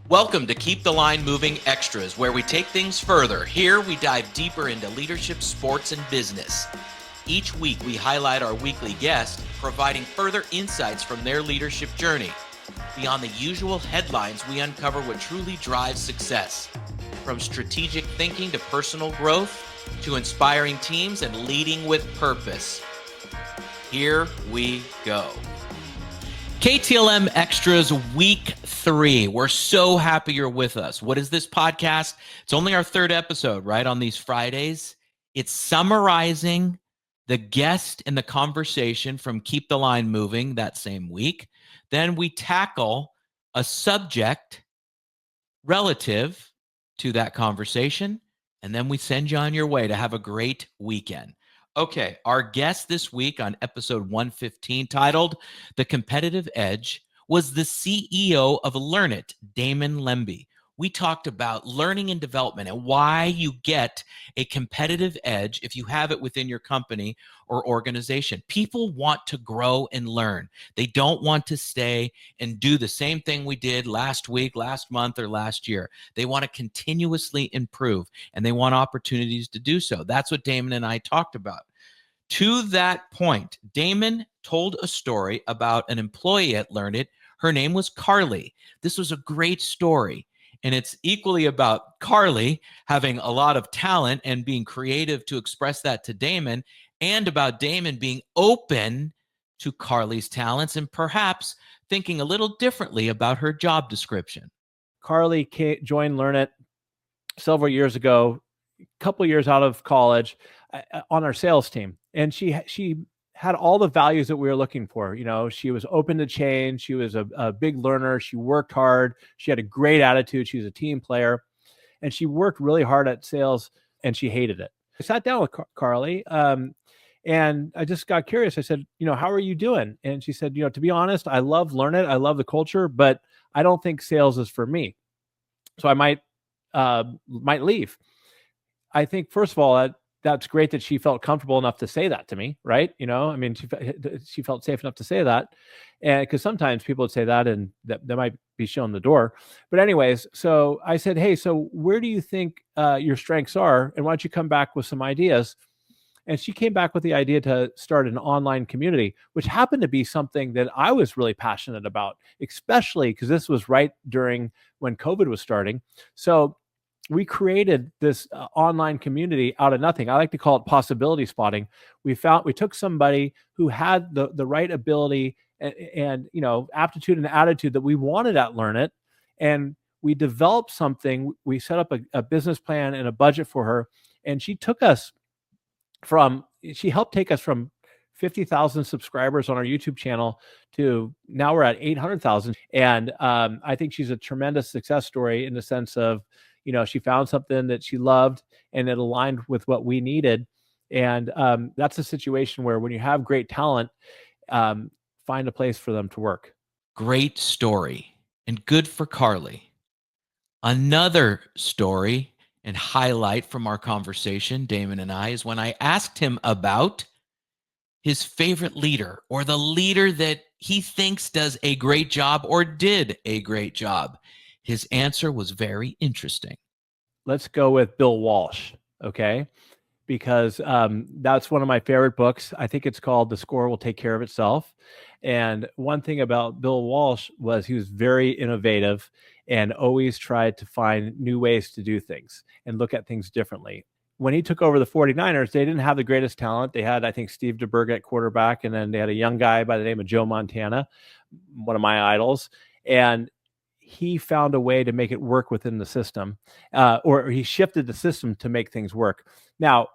Welcome to Keep the Line Moving Extras, where we take things further. Here we dive deeper into leadership, sports, and business. Each week we highlight our weekly guest, providing further insights from their leadership journey. Beyond the usual headlines, we uncover what truly drives success. From strategic thinking to personal growth, to inspiring teams and leading with purpose. Here we go. KTLM Extras Week 3. We're so happy you're with us. What is this podcast? It's only our third episode, right, on these Fridays. It's summarizing the guest and the conversation from Keep the Line Moving that same week. Then we tackle a subject relative to that conversation, and then we send you on your way to have a great weekend. Okay, our guest this week on episode 115, titled The Competitive Edge, was the CEO of Learn It, Damon Lembi. We talked about learning and development and why you get a competitive edge if you have it within your company or organization. People want to grow and learn. They don't want to stay and do the same thing we did last week, last month, or last year. They want to continuously improve, and they want opportunities to do so. That's what Damon and I talked about. To that point, Damon told a story about an employee at Learn It. Her name was Carly. This was a great story. And it's equally about Carly having a lot of talent and being creative to express that to Damon, and about Damon being open to Carly's talents and perhaps thinking a little differently about her job description. Carly joined Learn It several years ago, a couple years out of college, on our sales team. And she had all the values that we were looking for. You know, she was open to change. She was a big learner. She worked hard. She had a great attitude. She was a team player, and she worked really hard at sales, and she hated it. I sat down with Carly, and I just got curious. I said, how are you doing? And she said, to be honest, I love Learn It. I love the culture, but I don't think sales is for me. So I might leave. I think, first of all, that's great that she felt comfortable enough to say that to me, right? She felt safe enough to say that. And because sometimes people would say that and that might be shown the door. But anyways, so I said, hey, so where do you think your strengths are? And why don't you come back with some ideas? And she came back with the idea to start an online community, which happened to be something that I was really passionate about, especially because this was right during when COVID was starting. So we created this online community out of nothing. I like to call it possibility spotting. We took somebody who had the right ability and aptitude and attitude that we wanted at Learn It, and we developed something. We set up a business plan and a budget for her, and she helped take us from 50,000 subscribers on our YouTube channel to now we're at 800,000. And I think she's a tremendous success story in the sense of, she found something that she loved and it aligned with what we needed. And that's a situation where when you have great talent, find a place for them to work. Great story and good for Carly. Another story and highlight from our conversation, Damon and I, is when I asked him about his favorite leader or the leader that he thinks does a great job or did a great job. His answer was very interesting. Let's go with Bill Walsh, okay? Because that's one of my favorite books. I think it's called The Score Will Take Care of Itself. And one thing about Bill Walsh was he was very innovative and always tried to find new ways to do things and look at things differently. When he took over the 49ers, they didn't have the greatest talent. They had, I think, Steve DeBerg at quarterback, and then they had a young guy by the name of Joe Montana, one of my idols. And he found a way to make it work within the system, or he shifted the system to make things work. Now,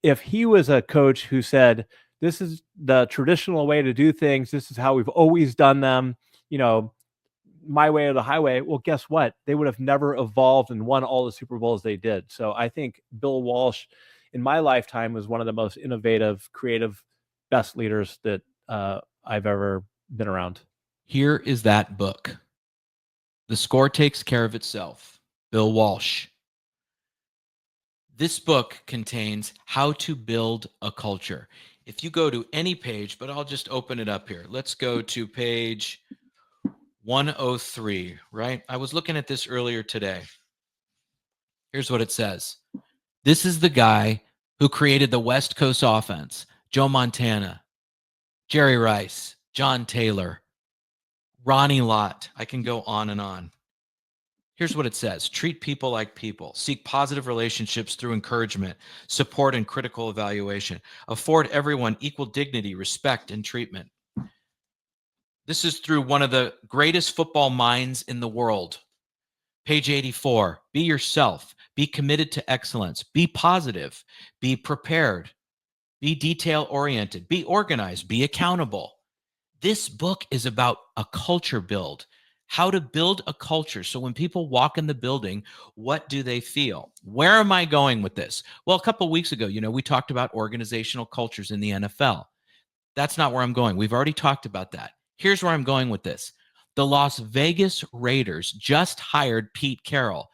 if he was a coach who said, this is the traditional way to do things, this is how we've always done them, my way or the highway, well, guess what? They would have never evolved and won all the Super Bowls they did. So I think Bill Walsh, in my lifetime, was one of the most innovative, creative, best leaders that I've ever been around. Here is that book. The Score Takes Care of Itself, Bill Walsh. This book contains how to build a culture. If you go to any page, but I'll just open it up here. Let's go to page 103, right? I was looking at this earlier today. Here's what it says. This is the guy who created the West Coast offense: Joe Montana, Jerry Rice, John Taylor, Ronnie Lott. I can go on and on. Here's what it says. Treat people like people. Seek positive relationships through encouragement, support, and critical evaluation. Afford everyone equal dignity, respect, and treatment. This is through one of the greatest football minds in the world. Page 84. Be yourself. Be committed to excellence. Be positive. Be prepared. Be detail-oriented. Be organized. Be accountable. This book is about a culture build. How to build a culture. So when people walk in the building, what do they feel? Where am I going with this? Well, a couple of weeks ago, we talked about organizational cultures in the NFL. That's not where I'm going. We've already talked about that. Here's where I'm going with this. The Las Vegas Raiders just hired Pete Carroll.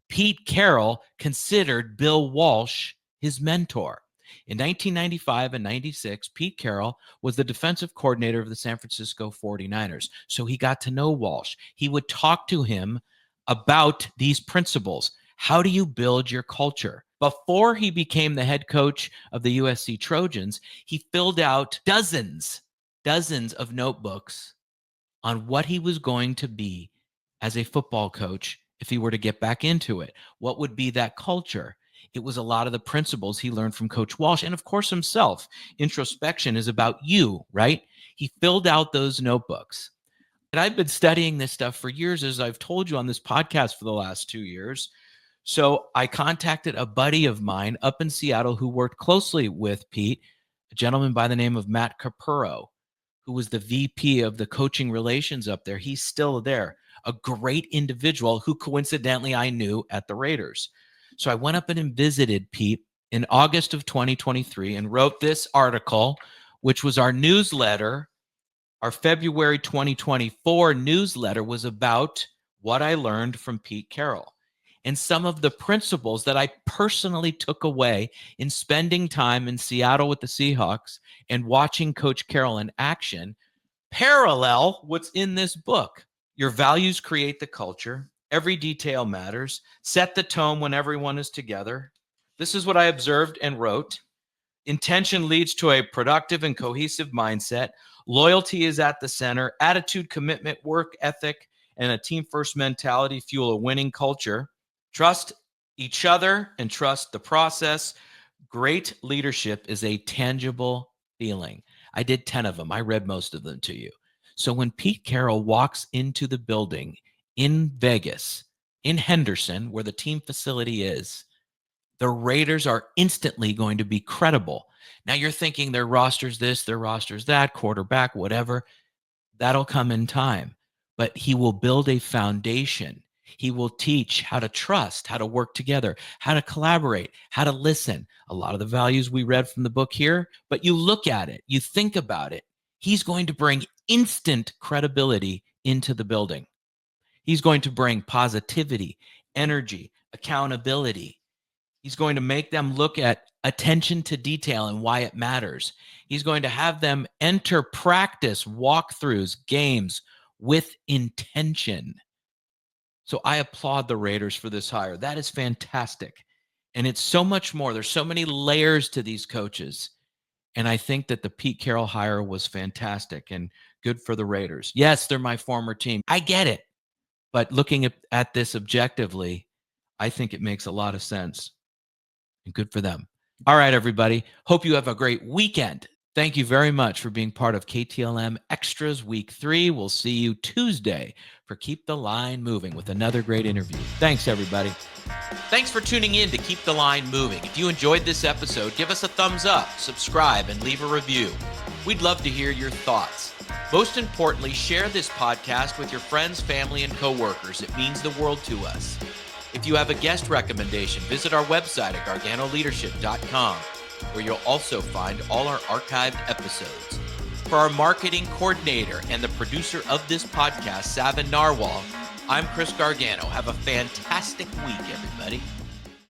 Pete Carroll considered Bill Walsh his mentor. In 1995 and 96, Pete Carroll was the defensive coordinator of the San Francisco 49ers. So he got to know Walsh. He would talk to him about these principles. How do you build your culture? Before he became the head coach of the USC Trojans, he filled out dozens of notebooks on what he was going to be as a football coach if he were to get back into it. What would be that culture? It was a lot of the principles he learned from Coach Walsh and, of course, himself. Introspection is about you, right? He filled out those notebooks. And I've been studying this stuff for years, as I've told you on this podcast for the last 2 years. So I contacted a buddy of mine up in Seattle who worked closely with Pete, a gentleman by the name of Matt Capurro, who was the VP of the coaching relations up there. He's still there, a great individual who coincidentally I knew at the Raiders. So I went up and visited Pete in August of 2023 and wrote this article, which was our newsletter. Our February 2024 newsletter was about what I learned from Pete Carroll and some of the principles that I personally took away in spending time in Seattle with the Seahawks and watching Coach Carroll in action parallel what's in this book. Your values create the culture. Every detail matters. Set the tone when everyone is together. This is what I observed and wrote. Intention leads to a productive and cohesive mindset. Loyalty is at the center. Attitude, commitment, work ethic, and a team-first mentality fuel a winning culture. Trust each other and trust the process. Great leadership is a tangible feeling. I did 10 of them. I read most of them to you. So when Pete Carroll walks into the building in Vegas, in Henderson, where the team facility is, the Raiders are instantly going to be credible. Now you're thinking their roster's this, their roster's that, quarterback, whatever. That'll come in time. But he will build a foundation. He will teach how to trust, how to work together, how to collaborate, how to listen. A lot of the values we read from the book here, but you look at it, you think about it. He's going to bring instant credibility into the building. He's going to bring positivity, energy, accountability. He's going to make them look at attention to detail and why it matters. He's going to have them enter practice, walkthroughs, games with intention. So I applaud the Raiders for this hire. That is fantastic. And it's so much more. There's so many layers to these coaches. And I think that the Pete Carroll hire was fantastic and good for the Raiders. Yes, they're my former team. I get it. But looking at this objectively, I think it makes a lot of sense. And good for them. All right, everybody. Hope you have a great weekend. Thank you very much for being part of KTLM Extras Week 3. We'll see you Tuesday for Keep the Line Moving with another great interview. Thanks, everybody. Thanks for tuning in to Keep the Line Moving. If you enjoyed this episode, give us a thumbs up, subscribe, and leave a review. We'd love to hear your thoughts. Most importantly, share this podcast with your friends, family, and coworkers. It means the world to us. If you have a guest recommendation, visit our website at garganoleadership.com, where you'll also find all our archived episodes. For our marketing coordinator and the producer of this podcast, Savin Narwhal, I'm Chris Gargano. Have a fantastic week, everybody.